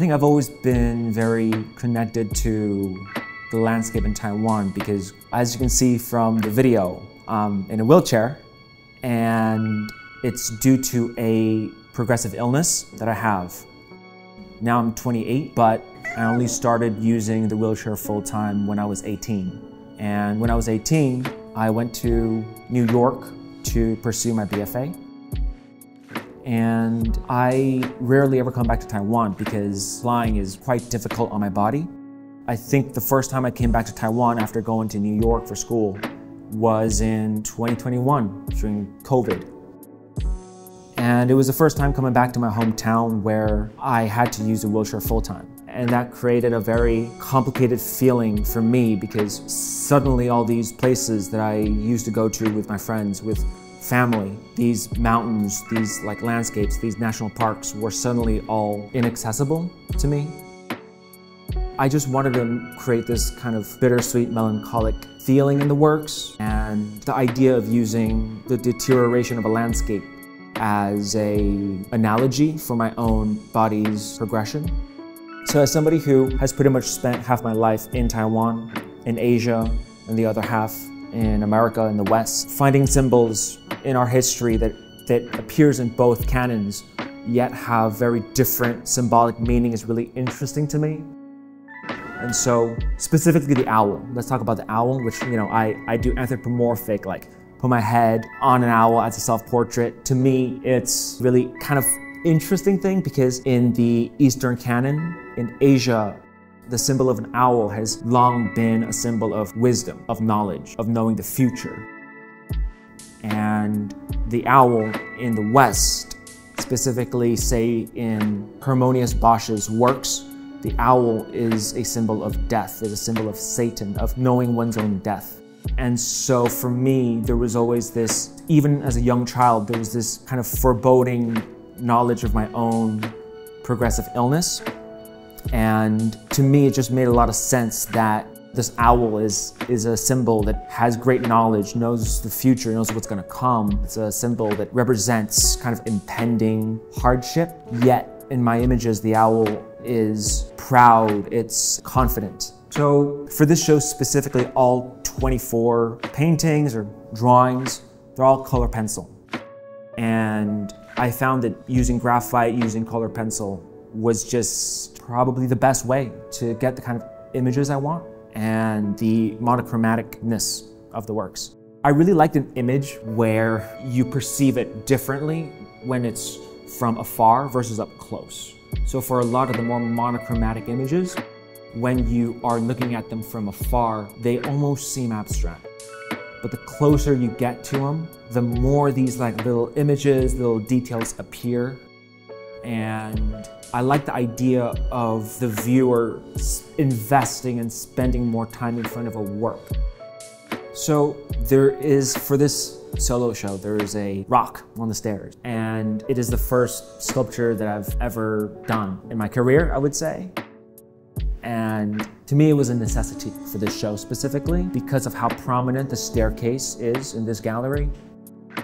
think I've always been very connected to the landscape in Taiwan because, as you can see from the video, I'm in a wheelchair, and it's due to a progressive illness that I have. Now I'm 28, but I only started using the wheelchair full-time when I was 18. And when I was 18, I went to New York to pursue my BFA. And I rarely ever come back to Taiwan because flying is quite difficult on my body. I think the first time I came back to Taiwan after going to New York for school was in 2021 during COVID. And it was the first time coming back to my hometown where I had to use a wheelchair full-time. And that created a very complicated feeling for me because suddenly all these places that I used to go to with my friends, with family, these mountains, these landscapes, these national parks were suddenly all inaccessible to me. I just wanted to create this kind of bittersweet, melancholic feeling in the works, and the idea of using the deterioration of a landscape as an analogy for my own body's progression. So as somebody who has pretty much spent half my life in Taiwan, in Asia, and the other half in America and the West, finding symbols in our history that appears in both canons, yet have very different symbolic meaning is really interesting to me. And so, specifically the owl. Let's talk about the owl, which, I do anthropomorphic, put my head on an owl as a self-portrait. To me, it's really kind of interesting thing because in the Eastern canon, in Asia, the symbol of an owl has long been a symbol of wisdom, of knowledge, of knowing the future. And the owl in the West, specifically say in Harmonious Bosch's works, the owl is a symbol of death, is a symbol of Satan, of knowing one's own death. And so for me, there was always this, even as a young child, there was this kind of foreboding knowledge of my own progressive illness. And to me, it just made a lot of sense that this owl is a symbol that has great knowledge, knows the future, knows what's going to come. It's a symbol that represents kind of impending hardship, yet in my images, the owl is proud, it's confident. So for this show specifically, all 24 paintings or drawings, they're all color pencil. And I found that using graphite, using color pencil was just probably the best way to get the kind of images I want and the monochromaticness of the works. I really liked an image where you perceive it differently when it's from afar versus up close. So for a lot of the more monochromatic images, when you are looking at them from afar, they almost seem abstract. But the closer you get to them, the more these little images, little details appear. And I like the idea of the viewer investing and spending more time in front of a work. So there is, for this solo show, there is a rock on the stairs, and it is the first sculpture that I've ever done in my career, I would say. And to me, it was a necessity for this show specifically because of how prominent the staircase is in this gallery.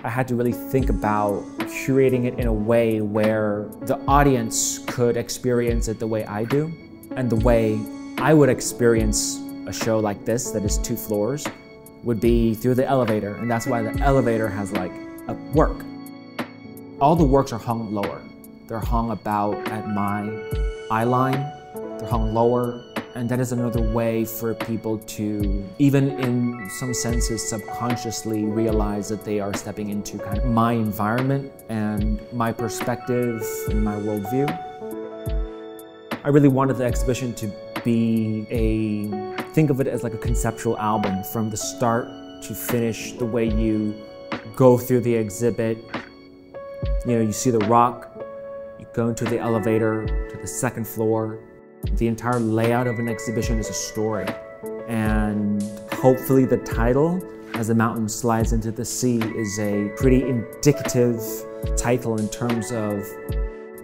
I had to really think about curating it in a way where the audience could experience it the way I do, and the way I would experience a show like this that is 2 floors would be through the elevator, and that's why the elevator has a work. All the works are hung lower. They're hung about at my eye line. They're hung lower, and that is another way for people to, even in some senses, subconsciously realize that they are stepping into kind of my environment and my perspective and my worldview. I really wanted the exhibition to be think of it as like a conceptual album from the start to finish, the way you go through the exhibit. You see the rock, you go into the elevator to the 2nd floor. The entire layout of an exhibition is a story. And hopefully the title, As the Mountain Slides into the Sea, is a pretty indicative title in terms of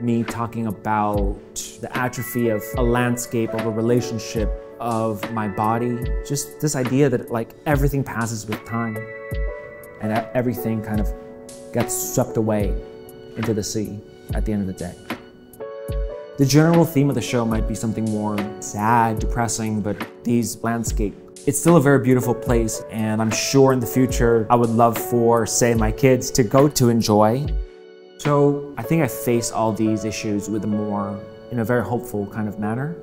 me talking about the atrophy of a landscape, of a relationship, of my body. Just this idea that everything passes with time and everything kind of gets swept away into the sea at the end of the day. The general theme of the show might be something more sad, depressing, but these landscape. It's still a very beautiful place, and I'm sure in the future I would love for, say, my kids to go to enjoy. So I think I face all these issues in a very hopeful kind of manner.